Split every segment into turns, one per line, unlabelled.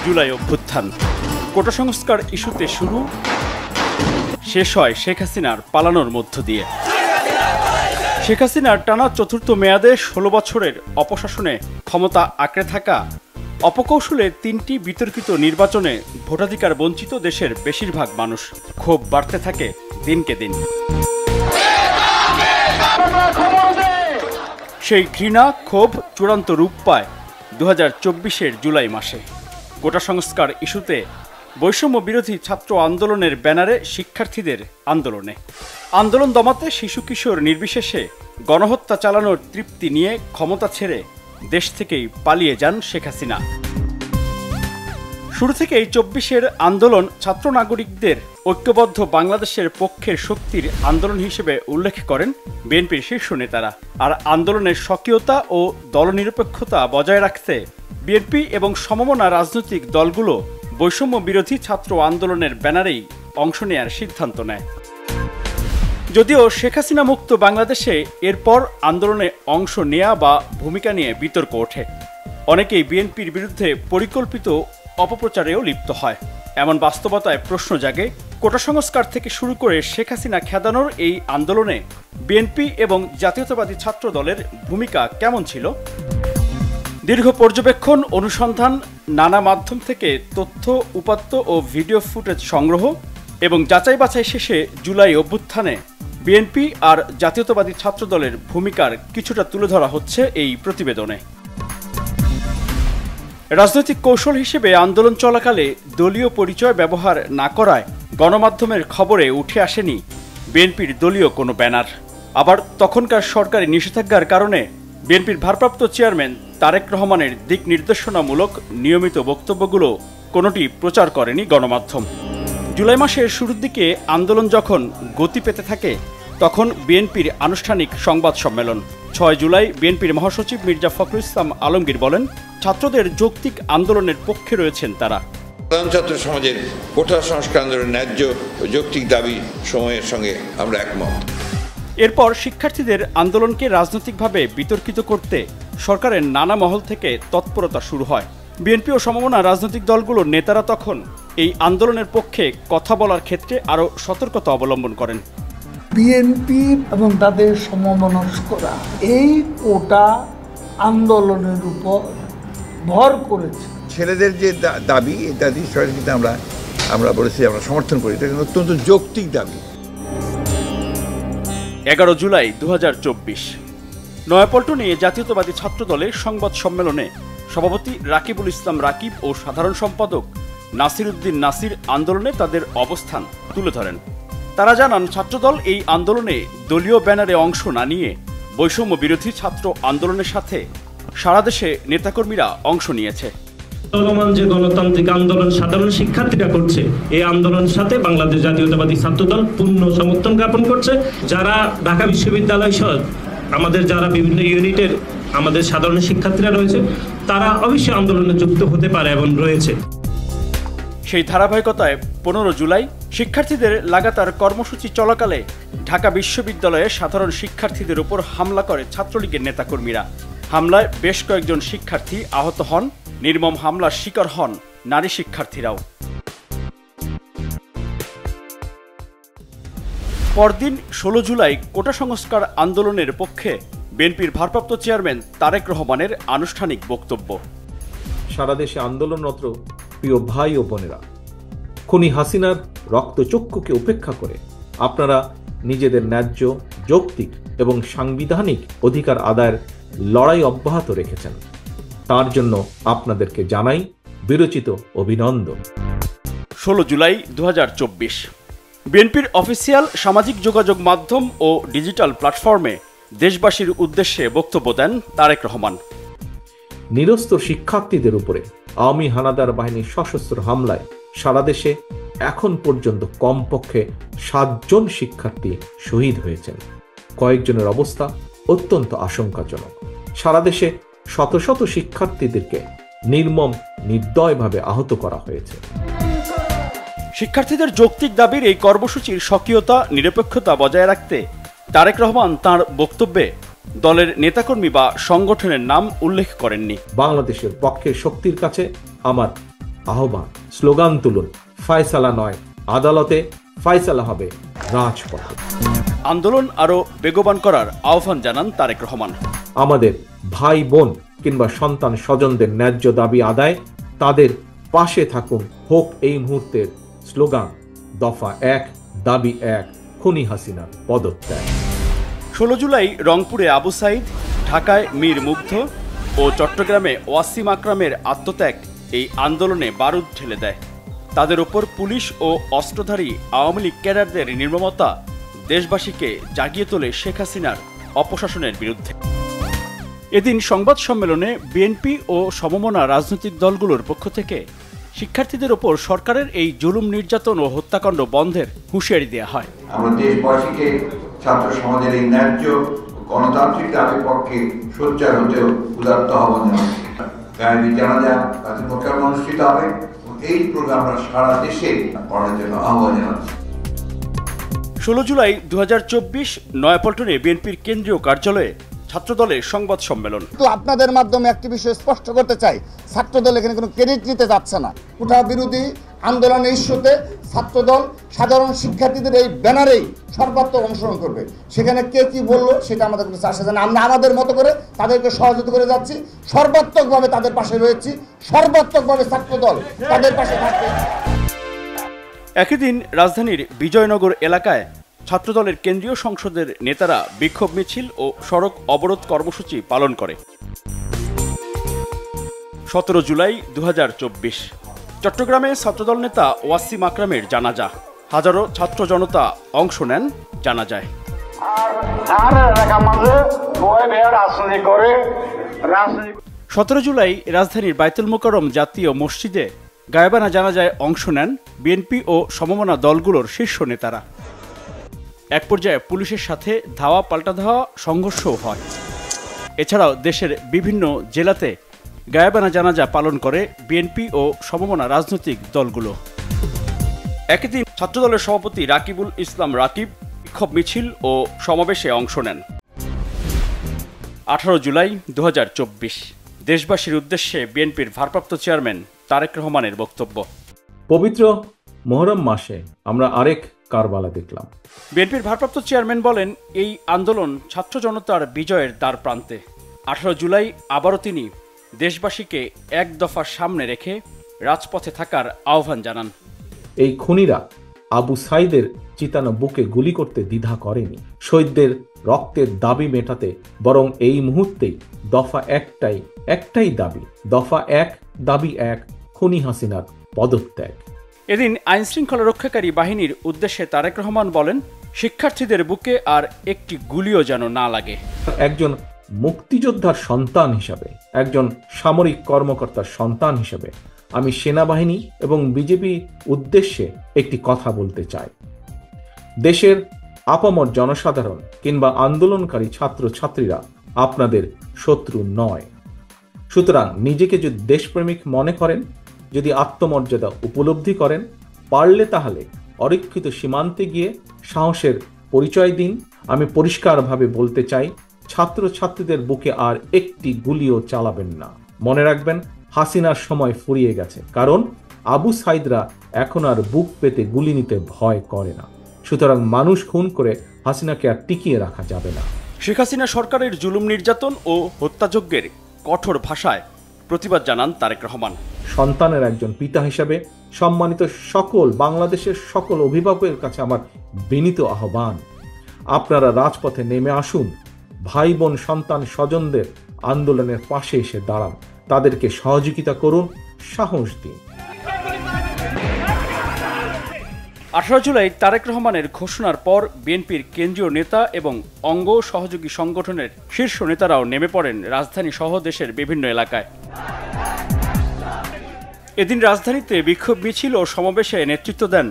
জুলাই অভ্যুত্থান। কোটা সংস্কার ইস্যুতে শুরু, শেষ হয় শেখ হাসিনার পালানোর মধ্য দিয়ে। শেখ হাসিনার টানা চতুর্থ মেয়াদে ১৬ বছরের অপশাসনে ক্ষমতা আঁকড়ে থাকা অপকৌশলে ৩টি বিতর্কিত নির্বাচনে ভোটাধিকার বঞ্চিত দেশের বেশিরভাগ মানুষ। ক্ষোভ বাড়তে থাকে দিনকে দিন। সেই ঘৃণা ক্ষোভ চূড়ান্ত রূপ পায় ২০২৪-এর জুলাই মাসে। কোটা সংস্কার ইস্যুতে বৈষম্য বিরোধী ছাত্র আন্দোলনের ব্যানারে শিক্ষার্থীদের আন্দোলন দমাতে শিশু কিশোর নির্বিশেষে গণহত্যা চালানোর তৃপ্তি নিয়ে ক্ষমতা ছেড়ে দেশ থেকেই পালিয়ে যান শেখ হাসিনা। শুরু থেকেই ২৪-এর আন্দোলন ছাত্র নাগরিকদের ঐক্যবদ্ধ বাংলাদেশের পক্ষের শক্তির আন্দোলন হিসেবে উল্লেখ করেন বিএনপির শীর্ষ নেতারা। আর আন্দোলনের স্বকীয়তা ও দলনিরপেক্ষতা বজায় রাখতে বিএনপি এবং সমমনা রাজনৈতিক দলগুলো বৈষম্য বিরোধী ছাত্র আন্দোলনের ব্যানারেই অংশ নেয়ার সিদ্ধান্ত নেয়। যদিও শেখ হাসিনা মুক্ত বাংলাদেশে এরপর আন্দোলনে অংশ নেয়া বা ভূমিকা নিয়ে বিতর্ক ওঠে। অনেকেই বিএনপির বিরুদ্ধে পরিকল্পিত অপপ্রচারেও লিপ্ত হয়। এমন বাস্তবতায় প্রশ্ন জাগে, কোটা সংস্কার থেকে শুরু করে শেখ হাসিনা খেদানোর এই আন্দোলনে বিএনপি এবং জাতীয়তাবাদী ছাত্র দলের ভূমিকা কেমন ছিল? দীর্ঘ পর্যবেক্ষণ, অনুসন্ধান, নানা মাধ্যম থেকে তথ্য, উপাত্ত ও ভিডিও ফুটেজ সংগ্রহ এবং যাচাই বাছাই শেষে জুলাই অভ্যুত্থানে বিএনপি আর জাতীয়তাবাদী ছাত্র দলের ভূমিকার কিছুটা তুলে ধরা হচ্ছে এই প্রতিবেদনে। রাজনৈতিক কৌশল হিসেবে আন্দোলন চলাকালে দলীয় পরিচয় ব্যবহার না করায় গণমাধ্যমের খবরে উঠে আসেনি বিএনপির দলীয় কোনো ব্যানার। আবার তখনকার সরকারি নিষেধাজ্ঞার কারণে বিএনপির ভারপ্রাপ্ত চেয়ারম্যান তারেক রহমানের দিক নির্দেশনামূলক নিয়মিত বক্তব্যগুলো কোনোটি প্রচার করেনি গণমাধ্যম। জুলাই মাসের শুরুর দিকে আন্দোলন যখন গতি পেতে থাকে তখন বিএনপির আনুষ্ঠানিক সংবাদ সম্মেলন। ৬ জুলাই বিএনপির মহাসচিব মির্জা ফখরুল ইসলাম আলমগীর বলেন, ছাত্রদের যৌক্তিক আন্দোলনের পক্ষে রয়েছেন তারা।
ছাত্র সমাজের কোটা সংস্কার আন্দোলনের ন্যায্য ও যৌক্তিক দাবি সময়ের সঙ্গে আমরা একমত।
এরপর শিক্ষার্থীদের আন্দোলনকে রাজনৈতিকভাবে বিতর্কিত করতে সরকারের নানা মহল থেকে তৎপরতা শুরু হয়। বিএনপি ও সমমনা রাজনৈতিক দলগুলোর নেতারা তখন এই আন্দোলনের পক্ষে কথা বলার ক্ষেত্রে আরও সতর্কতা অবলম্বন করেন।
বিএনপি এবং তাদের সমমনস্করা এই কোটা আন্দোলনের উপর ভর করেছে।
ছেলেদের যে দাবি, এই দাবি কিন্তু আমরা বলেছি আমরা সমর্থন করি, এটা অত্যন্ত যৌক্তিক দাবি।
১১ জুলাই ২০২৪ নয়াপল্টনে জাতীয়তাবাদী ছাত্র দলের সংবাদ সম্মেলনে সভাপতি রাকিবুল ইসলাম রাকিব ও সাধারণ সম্পাদক নাসির উদ্দিন নাসির আন্দোলনে তাদের অবস্থান তুলে ধরেন। তারা জানান, ছাত্রদল এই আন্দোলনে দলীয় ব্যানারে অংশ না নিয়ে বৈষম্য বিরোধী ছাত্র আন্দোলনের সাথে সারা দেশে নেতাকর্মীরা অংশ নিয়েছে।
চলমান যে গণতান্ত্রিক আন্দোলন সাধারণ শিক্ষার্থীরা করছে, এই আন্দোলনের সাথে বাংলাদেশ জাতীয়তাবাদী ছাত্রদল পূর্ণ সমর্থন জ্ঞাপন করছে। যারা ঢাকা বিশ্ববিদ্যালয় সহ আমাদের যারা বিভিন্ন ইউনিটের আমাদের সাধারণ শিক্ষার্থীরা রয়েছে, তারা অবশ্যই আন্দোলনে যুক্ত হতে পারে এবং রয়েছে।
সেই ধারাবাহিকতায় ১৫ জুলাই শিক্ষার্থীদের লাগাতার কর্মসূচি চলাকালে ঢাকা বিশ্ববিদ্যালয়ে সাধারণ শিক্ষার্থীদের উপর হামলা করে ছাত্রলীগের নেতাকর্মীরা। হামলায় বেশ কয়েকজন শিক্ষার্থী আহত হন। নির্মম হামলার শিকার হন নারী শিক্ষার্থীরাও। পরদিন ১৬ জুলাই কোটা সংস্কার আন্দোলনের পক্ষে বিএনপির ভারপ্রাপ্ত চেয়ারম্যান তারেক রহমানের আনুষ্ঠানিক বক্তব্য।
সারা দেশে আন্দোলনরত প্রিয় ভাই ও বোনেরা, খুনি হাসিনার রক্তচক্ষুকে উপেক্ষা করে আপনারা নিজেদের ন্যায্য, যৌক্তিক এবং সাংবিধানিক অধিকার আদায়ের লড়াই অব্যাহত রেখেছেন। তার জন্য আপনাদেরকে জানাই বিরচিত অভিনন্দন।
১৬ জুলাই ২০২৪ বিএনপির অফিসিয়াল সামাজিক যোগাযোগ মাধ্যম ও ডিজিটাল প্ল্যাটফর্মে দেশবাসীর উদ্দেশ্যে বক্তব্য দেন তারেক রহমান।
নিরস্ত্র শিক্ষার্থীদের উপরে আওয়ামী হানাদার বাহিনীর সশস্ত্র হামলায় সারা দেশে এখন পর্যন্ত কমপক্ষে ৭ জন শিক্ষার্থী শহীদ হয়েছেন। কয়েকজনের অবস্থা অত্যন্ত আশঙ্কাজনক। সারা দেশে শত শত শিক্ষার্থীদেরকে নির্মম নির্দয়ভাবে আহত করা হয়েছে।
শিক্ষার্থীদের যৌক্তিক দাবির এই কর্মসূচির স্বকীয়তা, নিরপেক্ষতা বজায় রাখতে তারেক রহমান তাঁর বক্তব্যে দলের নেতাকর্মী বা সংগঠনের নাম উল্লেখ করেননি।
বাংলাদেশের পক্ষের শক্তির কাছে আমার আহ্বান, স্লোগান তুলুন, ফয়সালা নয় আদালতে, ফয়সালা হবে রাজপথে।
আন্দোলন আরও বেগবান করার আহ্বান জানান তারেক রহমান।
আমাদের ভাই বোন কিংবা সন্তান স্বজনদের ন্যায্য দাবি আদায়, তাদের পাশে থাকুন, হোক এই মুহূর্তের স্লোগান দফা 1, দাবি 1, খুনি হাসিনার পদত্যাগ।
16 জুলাই রংপুরে আবু সাইদ, ঢাকায় মীর মুগ্ধ ও চট্টগ্রামে ওয়াসিম আকরামের আত্মত্যাগ এই আন্দোলনে বারুদ ঢেলে দেয়। তাদের ওপর পুলিশ ও অস্ত্রধারী আওয়ামী লীগ ক্যাডারদের নির্মমতা দেশবাসীকে জাগিয়ে তোলে শেখ হাসিনার অপশাসনের বিরুদ্ধে। এদিন সংবাদ সম্মেলনে বিএনপি ও সমমনা রাজনৈতিক দলগুলোর পক্ষ থেকে শিক্ষার্থীদের ওপর সরকারের এই জুলুম নির্যাতন ও হত্যাকাণ্ড বন্ধের হুঁশিয়ারি দেওয়া হয়।
আমরা দেশবাসীকে ছাত্র সমাজের এই ন্যায্য গণতান্ত্রিক দাবির পক্ষে সোচ্চার হতে উদাত্ত আহ্বান জানাচ্ছি। গায়েবী জানাজা তাদের মোকাবিলা অনুষ্ঠিত হবে এবং এই প্রোগ্রামটা সারা দেশে করার জন্য আহ্বান জানাচ্ছি।
16 জুলাই 2024 নয়াপল্টনে বিএনপির কেন্দ্রীয় কার্যালয়ে ছাত্রদলের সংবাদ সম্মেলন।
তো আপনাদের মাধ্যমে একটি বিষয় স্পষ্ট করতে চাই, ছাত্রদল এখানে কোনো ক্রেডিট নিতে যাচ্ছে না। কোটা বিরোধী আন্দোলনের ইস্যুতে ছাত্রদল সাধারণ শিক্ষার্থীদের এই ব্যানারেই সর্বাত্মক অংশগ্রহণ করবে। সেখানে কে কি বললো সেটা আমাদের কোনো চাষে জানা, আমরা আমাদের মতো করে তাদেরকে সহযোগিতা করে যাচ্ছি, সর্বাত্মকভাবে তাদের পাশে রয়েছি, সর্বাত্মকভাবে ছাত্রদল তাদের পাশে থাকবে।
একই দিন রাজধানীর বিজয়নগর এলাকায় ছাত্রদলের কেন্দ্রীয় সংসদের নেতারা বিক্ষোভ মিছিল ও সড়ক অবরোধ কর্মসূচি পালন করে। 17 জুলাই 2024 চট্টগ্রামে ছাত্রদল নেতা ওয়াসিম আকরামের জানাজা, হাজারো ছাত্র জনতা অংশ নেন জানাজায়। 17 জুলাই রাজধানীর বায়তুল মোকাররম জাতীয় মসজিদে গায়েবানা জানাজায় অংশ নেন বিএনপি ও সমমনা দলগুলোর শীর্ষ নেতারা। এক পর্যায়ে পুলিশের সাথে ধাওয়া পাল্টা ধাওয়া সংঘর্ষও হয়। এছাড়াও দেশের বিভিন্ন জেলাতে গায়েবানা জানাজা পালন করে বিএনপি ও সমমনা রাজনৈতিক দলগুলো। একই দিন ছাত্রদলের সভাপতি রাকিবুল ইসলাম রাকিব বিক্ষোভ মিছিল ও সমাবেশে অংশ নেন। 18 জুলাই 2024 দেশবাসীর উদ্দেশ্যে বিএনপির ভারপ্রাপ্ত চেয়ারম্যান তারেক রহমানের বক্তব্য।
পবিত্র মুহররম মাসে আমরা আরেক কারবালা দেখলাম।
বিএনপির ভারপ্রাপ্ত চেয়ারম্যান বলেন, এই আন্দোলন ছাত্র জনতার বিজয়ের দ্বার প্রান্তে। 18 জুলাই আবারও তিনি দেশবাসীকে এক দফার সামনে রেখে রাজপথে থাকার আহ্বান জানান।
এই খুনিরা আবু সাইদের চিতানো বুকে গুলি করতে দ্বিধা করেনি। শহীদদের রক্তের দাবি মেটাতে বরং এই মুহূর্তেই দফা একটাই দাবি, দফা 1, দাবি 1, খুনি হাসিনার পদত্যাগ।
এদিন আইনশৃঙ্খলা রক্ষাকারী বাহিনীর উদ্দেশ্যে তারেক রহমান বলেন, শিক্ষার্থীদের বুকে আর একটি গুলিও যেন না লাগে।
একজন মুক্তিযোদ্ধার সন্তান হিসাবে, একজন সামরিক কর্মকর্তার সন্তান হিসাবে আমি সেনাবাহিনী এবং বিজেপি উদ্দেশ্যে একটি কথা বলতে চাই। দেশের আপামর জনসাধারণ কিংবা আন্দোলনকারী ছাত্রছাত্রীরা আপনাদের শত্রু নয়। সুতরাং নিজেকে যদি দেশপ্রেমিক মনে করেন, যদি আত্মমর্যাদা উপলব্ধি করেন, পারলে তাহলে অরক্ষিত সীমান্তে গিয়ে সাহসের পরিচয় দিন। আমি পরিষ্কারভাবে বলতে চাই, ছাত্রছাত্রীদের বুকে আর একটি গুলিও চালাবেন না। মনে রাখবেন, হাসিনার সময় ফুরিয়ে গেছে, কারণ আবু সাইদরা এখন আর বুক পেতে গুলি নিতে ভয় করে না। সুতরাং মানুষ খুন করে হাসিনাকে আর টিকিয়ে রাখা যাবে না।
শেখ হাসিনা সরকারের জুলুম নির্যাতন ও হত্যাযজ্ঞের কঠোর ভাষায় প্রতিবাদ জানান তারেক রহমান।
সন্তানের একজন পিতা হিসাবে সম্মানিত সকল বাংলাদেশের সকল অভিভাবকের কাছে আমার বিনীত আহ্বান, আপনারা রাজপথে নেমে আসুন, ভাই বোন সন্তান স্বজনদের আন্দোলনের পাশে এসে দাঁড়ান, তাদেরকে সহযোগিতা করুন, সাহস দিন।
18 জুলাই তারেক রহমানের ঘোষণার পর বিএনপির কেন্দ্রীয় নেতা এবং অঙ্গ সহযোগী সংগঠনের শীর্ষ নেতারাও নেমে পড়েন রাজধানী সহ দেশের বিভিন্ন এলাকায়। এদিন রাজধানীতে বিক্ষোভ মিছিল ও সমাবেশে নেতৃত্ব দেন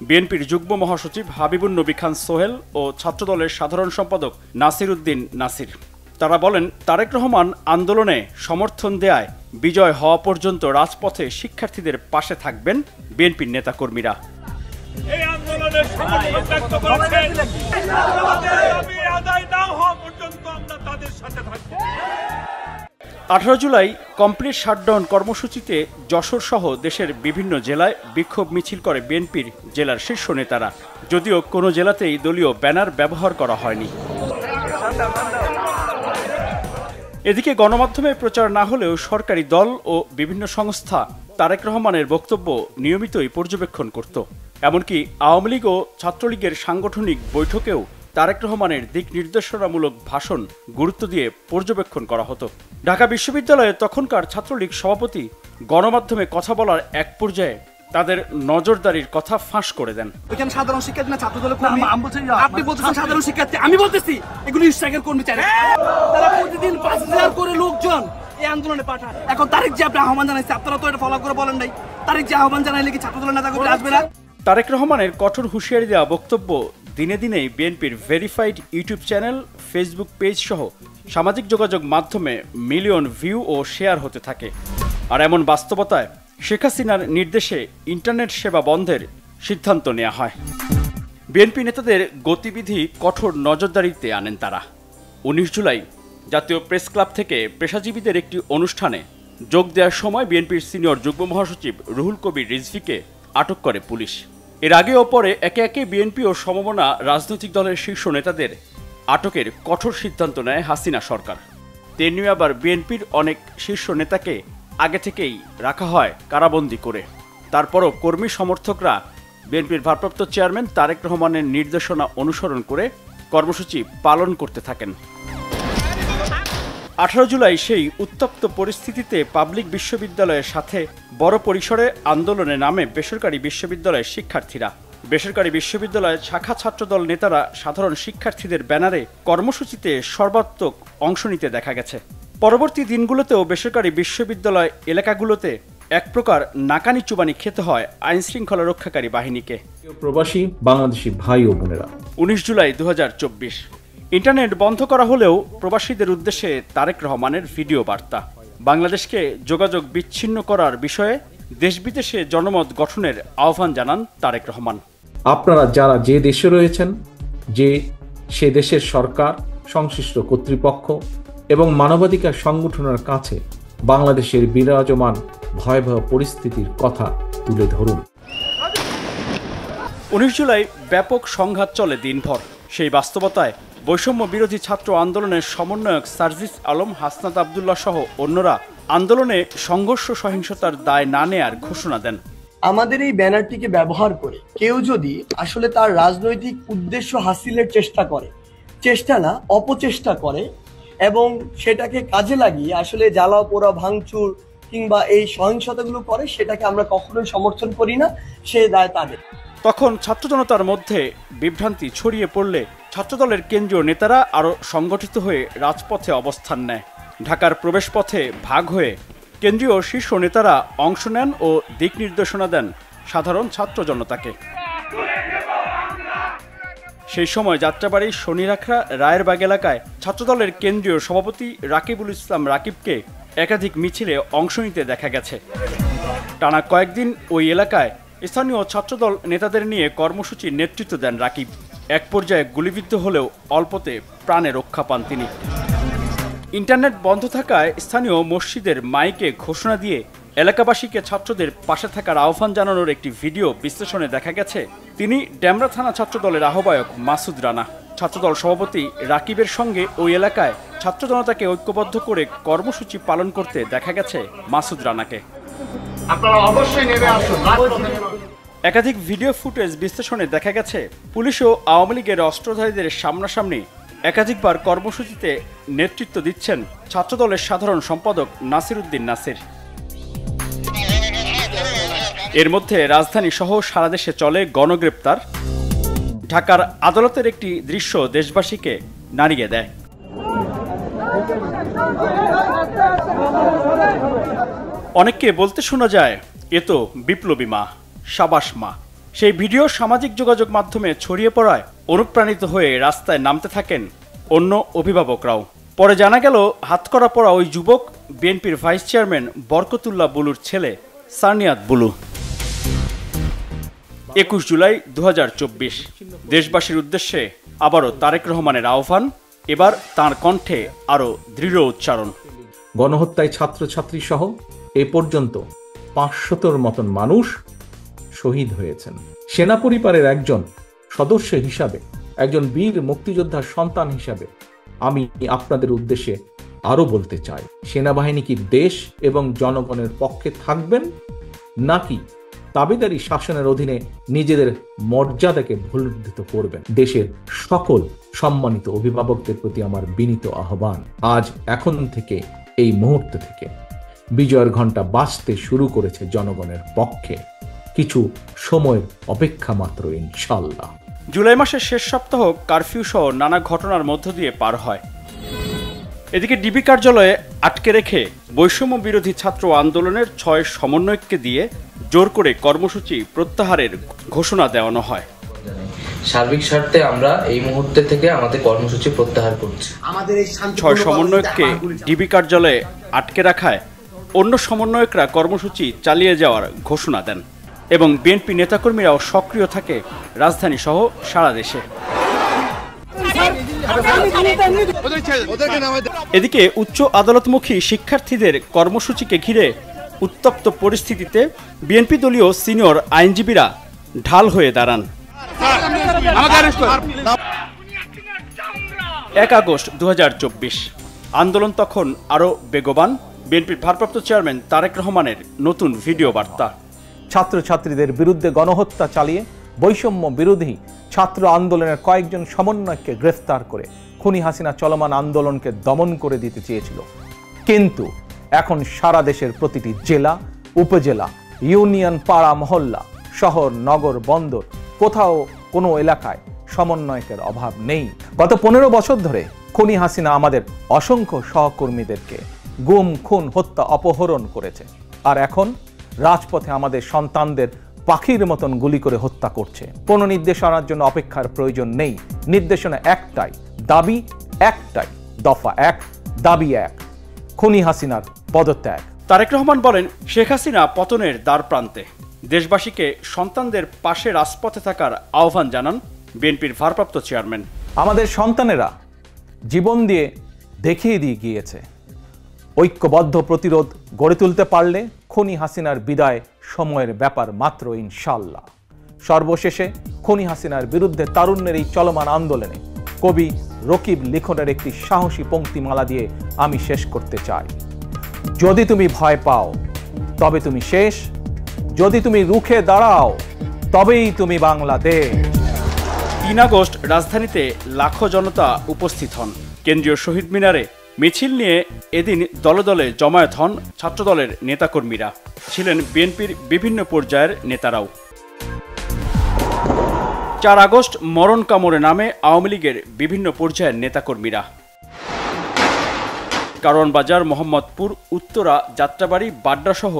বিএনপির যুগ্ম মহাসচিব হাবিবুন নবী খান সোহেল ও ছাত্রদলের সাধারণ সম্পাদক নাসির উদ্দিন নাসির। তারা বলেন, তারেক রহমান আন্দোলনে সমর্থন দেয়ায় বিজয় হওয়া পর্যন্ত রাজপথে শিক্ষার্থীদের পাশে থাকবেন বিএনপির নেতাকর্মীরা।
এই আন্দোলনের সমর্থন ব্যক্ত করেছেন, দাবি আদায় না হওয়া পর্যন্ত আমরা তাদের সাথে থাকব।
18 জুলাই কমপ্লিট শাটডাউন কর্মসূচিতে যশোর সহ দেশের বিভিন্ন জেলায় বিক্ষোভ মিছিল করে বিএনপির জেলার শীর্ষ নেতারা, যদিও কোনো জেলাতেই দলীয় ব্যানার ব্যবহার করা হয়নি। এদিকে গণমাধ্যমে প্রচার না হলেও সরকারি দল ও বিভিন্ন সংস্থা তারেক রহমানের বক্তব্য নিয়মিতই পর্যবেক্ষণ করত। এমনকি আওয়ামী লীগ ও ছাত্রলীগের সাংগঠনিক বৈঠকেও তারেক রহমানের দিক নির্দেশনামূলক ভাষণ গুরুত্ব দিয়ে পর্যবেক্ষণ করা হতো। ঢাকা বিশ্ববিদ্যালয়ে তখনকার ছাত্রলীগ সভাপতি গণমাধ্যমে কথা বলার এক পর্যায়ে তাদের নজরদারির কথা ফাঁস করে দেন।
সাধারণ শিক্ষার্থী না ছাত্র দলের কর্মী, আপনি বলছেন সাধারণ শিক্ষার্থী, আমি বলতেছি এগুলো স্ট্রাইকের কর্মী। তারা প্রতিদিন 5000 করে লোকজন এই আন্দোলনে পাঠায়। এখন তারিখ যে আপনি আহ্বান জানাইছে, আপনারা তো এটা ফলো করে বলেন নাই। তারিখ যে আহ্বান জানাইলে কি ছাত্র দলের নেতা কর্মী আসবে না?
তারেক রহমানের কঠোর হুঁশিয়ারি দেওয়া বক্তব্য দিনে দিনেই বিএনপির verified YouTube channel, Facebook page সহ সামাজিক যোগাযোগ মাধ্যমে মিলিয়ন ভিউ ও শেয়ার হতে থাকে। আর এমন বাস্তবতায় শেখ হাসিনার নির্দেশে ইন্টারনেট সেবা বন্ধের সিদ্ধান্ত নেওয়া হয়। বিএনপি নেতাদের গতিবিধি কঠোর নজরদারিতে আনেন তারা। 19 জুলাই জাতীয় প্রেস ক্লাব থেকে পেশাজীবীদের একটি অনুষ্ঠানে যোগ দেওয়ার সময় বিএনপির সিনিয়র যুগ্ম মহাসচিব রুহুল কবির রিজভীকে আটক করে পুলিশ। এর আগে ও পরে একে একে বিএনপি ও সমমনা রাজনৈতিক দলের শীর্ষ নেতাদের আটকের কঠোর সিদ্ধান্ত নেয় হাসিনা সরকার। তেমনি আবার বিএনপির অনেক শীর্ষ নেতাকে আগে থেকেই রাখা হয় কারাবন্দী করে। তারপরও কর্মী সমর্থকরা বিএনপির ভারপ্রাপ্ত চেয়ারম্যান তারেক রহমানের নির্দেশনা অনুসরণ করে কর্মসূচি পালন করতে থাকেন। 18 জুলাই সেই উত্তপ্ত পরিস্থিতিতে পাবলিক বিশ্ববিদ্যালয়ের সাথে বড় পরিসরে আন্দোলনে নামে বেসরকারি বিশ্ববিদ্যালয়ের শিক্ষার্থীরা। বেসরকারি বিশ্ববিদ্যালয়ের শাখা ছাত্রদল নেতারা সাধারণ শিক্ষার্থীদের ব্যানারে কর্মসূচিতে সর্বাত্মক অংশ নিতে দেখা গেছে। পরবর্তী দিনগুলোতেও বেসরকারি বিশ্ববিদ্যালয় এলাকাগুলোতে এক প্রকার নাকানি চুবানি খেতে হয় আইন শৃঙ্খলা রক্ষাকারী বাহিনীকে।
প্রবাসী বাংলাদেশি ভাই ও বোনেরা,
19 জুলাই 2024 ইন্টারনেট বন্ধ করা হলেও প্রবাসীদের উদ্দেশ্যে তারেক রহমানের ভিডিও বার্তা। বাংলাদেশকে যোগাযোগ বিচ্ছিন্ন করার বিষয়ে দেশ বিদেশে জনমত গঠনের আহ্বান জানান তারেক রহমান।
আপনারা যারা যে দেশে রয়েছেন, সে দেশের সরকার, সংশ্লিষ্ট কর্তৃপক্ষ এবং মানবাধিকার সংগঠনের কাছে বাংলাদেশের বিরাজমান ভয়াবহ পরিস্থিতির কথা তুলে ধরুন।
19 জুলাই ব্যাপক সংঘাত চলে দিনভর। সেই বাস্তবতায় বৈষম্য বিরোধী ছাত্র আন্দোলনের সমন্বয়ক সার্জিস আলম, হাসনাত আবদুল্লাহ সহ অন্যরা আন্দোলনে সংঘর্ষ সহিংসতার দায় না নেয়ার ঘোষণা দেন।
আমাদের এই ব্যানারটিকে ব্যবহার করে কেউ যদি আসলে তার রাজনৈতিক উদ্দেশ্য হাসিলের চেষ্টা না অপচেষ্টা করে এবং সেটাকে কাজে লাগিয়ে আসলে জ্বালাও পোড়া ভাঙচুর কিংবা এই সহিংসতাগুলো করে, সেটাকে আমরা কখনোই সমর্থন করি না। সে দায় তাদের।
তখন ছাত্র জনতার মধ্যে বিভ্রান্তি ছড়িয়ে পড়লে ছাত্রদলের কেন্দ্রীয় নেতারা আরও সংগঠিত হয়ে রাজপথে অবস্থান নেয়। ঢাকার প্রবেশপথে ভাগ হয়ে কেন্দ্রীয় শীর্ষ নেতারা অংশ নেন ও দিক নির্দেশনা দেন সাধারণ ছাত্র জনতাকে। সেই সময় যাত্রাবাড়ির শনিরাখড়া রায়েরবাগ এলাকায় ছাত্রদলের কেন্দ্রীয় সভাপতি রাকিবুল ইসলাম রাকিবকে একাধিক মিছিলে অংশ নিতে দেখা গেছে। টানা কয়েকদিন ওই এলাকায় স্থানীয় ছাত্রদল নেতাদের নিয়ে কর্মসূচির নেতৃত্ব দেন রাকিব। এক পর্যায়ে গুলিবিদ্ধ হলেও অল্পতে প্রাণে রক্ষা পান তিনি। ইন্টারনেট বন্ধ থাকায় স্থানীয় মসজিদের মাইকে ঘোষণা দিয়ে এলাকাবাসীকে ছাত্রদের পাশে থাকার আহ্বান জানানোর একটি ভিডিও বিশ্লেষণে দেখা গেছে তিনি ডেমরা থানা ছাত্রদলের আহ্বায়ক মাসুদ রানা। ছাত্রদল সভাপতি রাকিবের সঙ্গে ওই এলাকায় ছাত্র জনতাকে ঐক্যবদ্ধ করে কর্মসূচি পালন করতে দেখা গেছে মাসুদ রানাকে। একাধিক ভিডিও ফুটেজ বিশ্লেষণে দেখা গেছে পুলিশ ও আওয়ামী লীগের অস্ত্রধারীদের সামনাসামনি একাধিকবার কর্মসূচিতে নেতৃত্ব দিচ্ছেন ছাত্রদলের সাধারণ সম্পাদক নাসির উদ্দিন নাসির। এর মধ্যে রাজধানী সহ সারা দেশে চলে গণগ্রেপ্তার। ঢাকার আদালতের একটি দৃশ্য দেশবাসীকে নাড়িয়ে দেয়। অনেককে বলতে শোনা যায়, এ তো বিপ্লবী মা, সাবাস মা। সেই ভিডিও সামাজিক যোগাযোগ মাধ্যমে ছড়িয়ে পড়ায় অনুপ্রাণিত হয়ে রাস্তায় নামতে থাকেন অন্য অভিভাবকরাও। পরে জানা গেল হাতকড়া পরা ওই যুবক বিএনপির ভাইস চেয়ারম্যান বরকতুল্লাহ বুলুর ছেলে সানিয়াত বুলু। 21 জুলাই 2024 দেশবাসীর উদ্দেশ্যে আবারও তারেক রহমানের আহ্বান, এবার তাঁর কণ্ঠে আরও দৃঢ় উচ্চারণ।
গণহত্যায় ছাত্রছাত্রী সহ এ পর্যন্ত 500-র মতন মানুষ শহীদ হয়েছেন। সেনা পরিবারের একজন সদস্য হিসাবে, একজন বীর মুক্তিযোদ্ধার সন্তান হিসাবে আমি আপনাদের উদ্দেশ্যে আরো বলতে চাই, সেনাবাহিনী কি দেশ এবং জনগণের পক্ষে থাকবেন, নাকি তাবেদারি শাসনের অধীনে নিজেদের মর্যাদাকে ভুলুণ্ঠিত করবেন? দেশের সকল সম্মানিত অভিভাবকদের প্রতি আমার বিনীত আহ্বান, আজ এখন থেকে, এই মুহূর্ত থেকে বিজয়ের ঘণ্টা বাজতে শুরু করেছে জনগণের পক্ষে। কিছু সময়ের অপেক্ষা মাত্র, ইনশাল্লাহ।
জুলাই মাসের শেষ সপ্তাহ কারফিউ সহ নানা ঘটনার মধ্য দিয়ে পার হয়। এদিকে ডিবি কার্যালয়ে আটকে রেখে বৈষম্য বিরোধী ছাত্র আন্দোলনের 6 সমন্বয়ককে দিয়ে জোর করে কর্মসূচি প্রত্যাহারের ঘোষণা দেওয়ানো হয়।
সার্বিক স্বার্থে আমরা এই মুহূর্তে থেকে আমাদের কর্মসূচি প্রত্যাহার করছি। আমাদের এই
6 সমন্বয়ককে ডিবি কার্যালয়ে আটকে রাখায় অন্য সমন্বয়করা কর্মসূচি চালিয়ে যাওয়ার ঘোষণা দেন এবং বিএনপি নেতাকর্মীরাও সক্রিয় থাকে রাজধানী সহ সারা দেশে। এদিকে উচ্চ আদালতমুখী শিক্ষার্থীদের কর্মসূচিকে ঘিরে উত্তপ্ত পরিস্থিতিতে বিএনপি দলীয় সিনিয়র আইনজীবীরা ঢাল হয়ে দাঁড়ান। 1 আগস্ট 2024 আন্দোলন তখন আরো বেগবান। বিএনপির ভারপ্রাপ্ত চেয়ারম্যান তারেক রহমানের নতুন ভিডিও বার্তা।
ছাত্রছাত্রীদের বিরুদ্ধে গণহত্যা চালিয়ে বৈষম্য বিরোধী ছাত্র আন্দোলনের কয়েকজন সমন্বয়ককে গ্রেফতার করে খুনি হাসিনা চলমান আন্দোলনকে দমন করে দিতে চেয়েছিল। কিন্তু এখন সারা দেশের প্রতিটি জেলা, উপজেলা, ইউনিয়ন, পাড়া, মহল্লা, শহর, নগর, বন্দর, কোথাও কোনো এলাকায় সমন্বয়কের অভাব নেই। গত 15 বছর ধরে খুনি হাসিনা আমাদের অসংখ্য সহকর্মীদেরকে গুম, খুন, হত্যা, অপহরণ করেছে। আর এখন রাজপথে আমাদের সন্তানদের পাখির মতন গুলি করে হত্যা করছে। কোনো নির্দেশনার জন্য অপেক্ষার প্রয়োজন নেই। নির্দেশনা একটাই, দাবি একটাই, দফা 1, দাবি 1, খুনি হাসিনার পদত্যাগ।
তারেক রহমান বলেন, শেখ হাসিনা পতনের দ্বার প্রান্তে, দেশবাসীকে সন্তানদের পাশে রাজপথে থাকার আহ্বান জানান বিএনপির ভারপ্রাপ্ত চেয়ারম্যান।
আমাদের সন্তানেরা জীবন দিয়ে দেখিয়ে দিয়ে গিয়েছে, ঐক্যবদ্ধ প্রতিরোধ গড়ে তুলতে পারলে খুনি হাসিনার বিদায় সময়ের ব্যাপার মাত্র, ইনশাল্লাহ। সর্বশেষে খুনি হাসিনার বিরুদ্ধে তারুণ্যের এই চলমান আন্দোলনে কবি রকিব লিখনের একটি সাহসী পংক্তিমালা দিয়ে আমি শেষ করতে চাই। যদি তুমি ভয় পাও তবে তুমি শেষ, যদি তুমি রুখে দাঁড়াও তবেই তুমি বাংলাদেশ।
3 আগস্ট রাজধানীতে লাখো জনতা উপস্থিত হন। কেন্দ্রীয় শহীদ মিনারে মিছিল নিয়ে এদিন দলে দলে জমায়েত হন ছাত্রদলের নেতাকর্মীরা, ছিলেন বিএনপির বিভিন্ন পর্যায়ের নেতারাও। 4 আগস্ট মরণ কামড়ে নামে আওয়ামী লীগের বিভিন্ন পর্যায়ের নেতাকর্মীরা। কারওয়ান বাজার, মোহাম্মদপুর, উত্তরা, যাত্রাবাড়ি, বাড্ডা সহ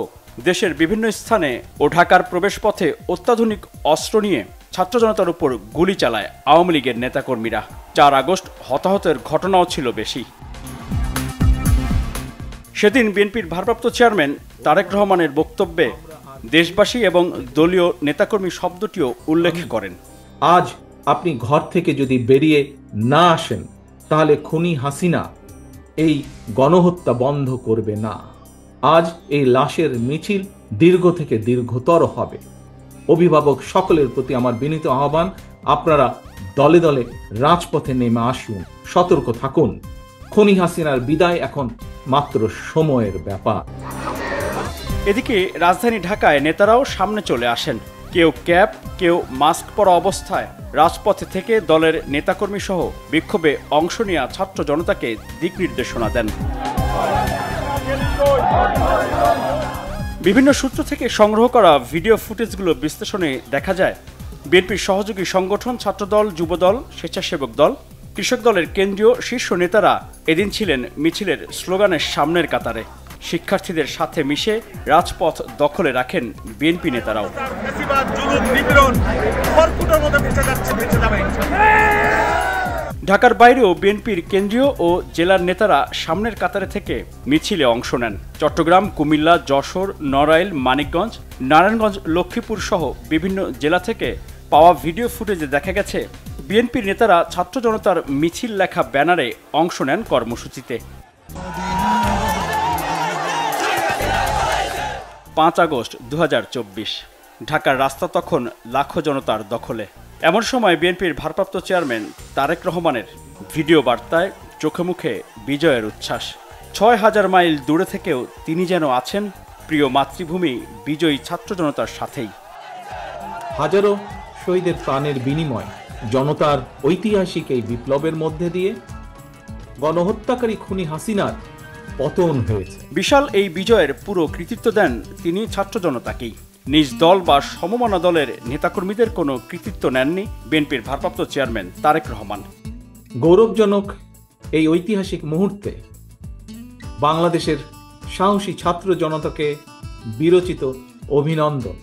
দেশের বিভিন্ন স্থানে ও ঢাকার প্রবেশপথে অত্যাধুনিক অস্ত্র নিয়ে ছাত্র জনতার উপর গুলি চালায় আওয়ামী লীগের নেতাকর্মীরা। 4 আগস্ট হতাহতের ঘটনাও ছিল বেশি। সেদিন বিএনপির ভারপ্রাপ্ত চেয়ারম্যান তারেক রহমানের বক্তব্যে দেশবাসী এবং দলীয় নেতাকর্মী শব্দটিও উল্লেখ করেন।
আজ আপনি ঘর থেকে যদি বেরিয়ে না আসেন তাহলে খুনি হাসিনা এই গণহত্যা বন্ধ করবে না। আজ এই লাশের মিছিল দীর্ঘ থেকে দীর্ঘতর হবে। অভিভাবক সকলের প্রতি আমার বিনীত আহ্বান, আপনারা দলে দলে রাজপথে নেমে আসুন, সতর্ক থাকুন। খুনি হাসিনার বিদায় এখন মাত্র সময়ের ব্যাপার।
এদিকে রাজধানী ঢাকায় নেতারাও সামনে চলে আসেন। কেউ ক্যাপ, কেউ মাস্ক পরা অবস্থায় রাজপথে থেকে দলের নেতাকর্মী সহ বিক্ষোভে অংশ নেওয়া ছাত্র জনতাকে দিক নির্দেশনা দেন। বিভিন্ন সূত্র থেকে সংগ্রহ করা ভিডিও ফুটেজগুলো বিশ্লেষণে দেখা যায়, বিএনপির সহযোগী সংগঠন ছাত্রদল, যুবদল, স্বেচ্ছাসেবক দল, কৃষক দলের কেন্দ্রীয় শীর্ষ নেতারা এদিন ছিলেন মিছিলের স্লোগানের সামনের কাতারে। শিক্ষার্থীদের সাথে মিশে রাজপথ দখলে রাখেন বিএনপি নেতারাও। ঢাকার বাইরেও বিএনপির কেন্দ্রীয় ও জেলার নেতারা সামনের কাতারে থেকে মিছিলে অংশ নেন। চট্টগ্রাম, কুমিল্লা, যশোর, নড়াইল, মানিকগঞ্জ, নারায়ণগঞ্জ, লক্ষ্মীপুর সহ বিভিন্ন জেলা থেকে পাওয়া ভিডিও ফুটেজে দেখা গেছে বিএনপির নেতারা ছাত্র জনতার মিছিল লেখা ব্যানারে অংশ নেন কর্মসূচিতে। 5 আগস্ট 2024। ঢাকার রাস্তা তখন লাখো জনতার দখলে। এমন সময় বিএনপির ভারপ্রাপ্ত চেয়ারম্যান তারেক রহমানের ভিডিও বার্তায় চোখে মুখে বিজয়ের উচ্ছ্বাস। 6000 মাইল দূরে থেকেও তিনি যেন আছেন প্রিয় মাতৃভূমি বিজয়ী ছাত্র জনতার সাথেই।
হাজারো শহীদের প্রাণের বিনিময় জনতার ঐতিহাসিক এই বিপ্লবের মধ্যে দিয়ে গণহত্যাকারী খুনি হাসিনার পতন হয়েছে।
বিশাল এই বিজয়ের পুরো কৃতিত্ব দেন তিনি ছাত্র জনতাকেই। নিজ দল বা সমমনা দলের নেতাকর্মীদের কোনো কৃতিত্ব নেননি বিএনপির ভারপ্রাপ্ত চেয়ারম্যান তারেক রহমান।
গৌরবজনক এই ঐতিহাসিক মুহূর্তে বাংলাদেশের সাহসী ছাত্র জনতাকে বিরচিত অভিনন্দন।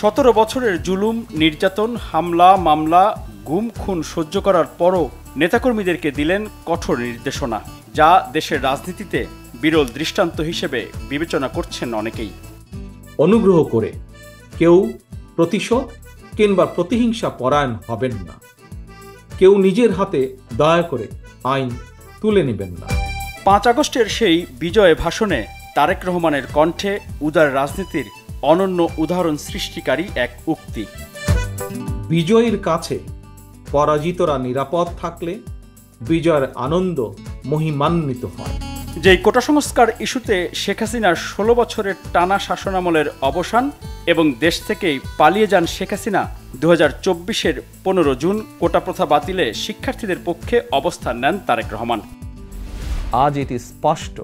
17 বছরের জুলুম, নির্যাতন, হামলা, মামলা, গুম খুন সহ্য করার পরও নেতাকর্মীদেরকে দিলেন কঠোর নির্দেশনা, যা দেশের রাজনীতিতে বিরল দৃষ্টান্ত হিসেবে বিবেচনা করছেন অনেকেই।
অনুগ্রহ করে কেউ প্রতিশোধ কিংবা প্রতিহিংসা পরায়ণ হবেন না। কেউ নিজের হাতে দয়া করে আইন তুলে নেবেন না।
5 আগস্টের সেই বিজয় ভাষণে তারেক রহমানের কণ্ঠে উদার রাজনীতির অনন্য উদাহরণ সৃষ্টিকারী এক উক্তি।
বিজয়ের কাছে পরাজিতরা নিরাপদ থাকলে বিজয়ের আনন্দ মহিমান্বিত হয়।
যেই কোটা সংস্কার ইস্যুতে শেখ হাসিনার 16 বছরের টানা শাসনামলের অবসান এবং দেশ থেকেই পালিয়ে যান শেখ হাসিনা, 2024-এর 15 জুন কোটা প্রথা বাতিলে শিক্ষার্থীদের পক্ষে অবস্থান নেন তারেক রহমান।
আজ এটি স্পষ্ট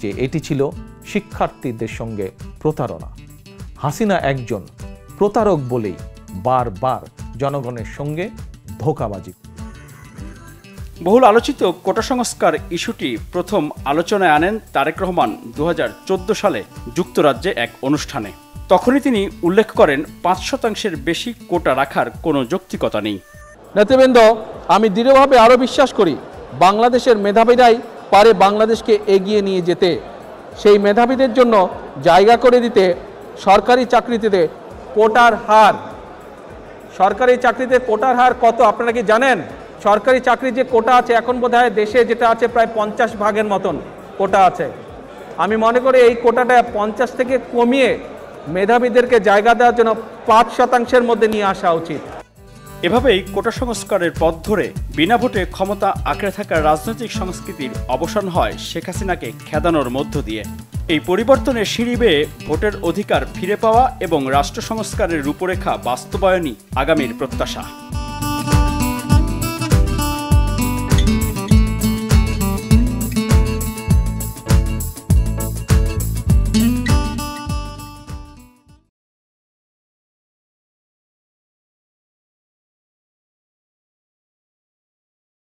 যে এটি ছিল শিক্ষার্থীদের সঙ্গে প্রতারণা। হাসিনা একজন প্রতারক বলেই বারবার জনগণের সঙ্গে ধোঁকাবাজি।
বহুল আলোচিত কোটা সংস্কার ইস্যুটি প্রথম আলোচনায় আনেন তারেক রহমান 2014 সালে যুক্তরাজ্যে এক অনুষ্ঠানে। তখনই তিনি উল্লেখ করেন 5% বেশি কোটা রাখার কোনো যৌক্তিকতা নেই।
নেতৃবৃন্দ, আমি দৃঢ়ভাবে আরও বিশ্বাস করি বাংলাদেশের মেধাবীরাই পারে বাংলাদেশকে এগিয়ে নিয়ে যেতে। সেই মেধাবীদের জন্য জায়গা করে দিতে সরকারি চাকরিতে কোটার হার কত আপনারা কি জানেন? সরকারি চাকরি যে কোটা আছে এখন বোধহয় দেশে যেটা আছে প্রায় 50 ভাগের মতন কোটা আছে। আমি মনে করি এই কোটাটা 50 থেকে কমিয়ে মেধাবীদেরকে জায়গা দেওয়ার জন্য 5% মধ্যে নিয়ে আসা উচিত।
এভাবেই কোটা সংস্কারের পথ ধরে বিনা ভোটে ক্ষমতা আঁকড়ে থাকা রাজনৈতিক সংস্কৃতির অবসান হয় শেখ হাসিনাকে খেদানোর মধ্য দিয়ে। এই পরিবর্তনের সিঁড়ি বেয়ে ভোটের অধিকার ফিরে পাওয়া এবং রাষ্ট্র সংস্কারের রূপরেখা বাস্তবায়নই আগামীর প্রত্যাশা।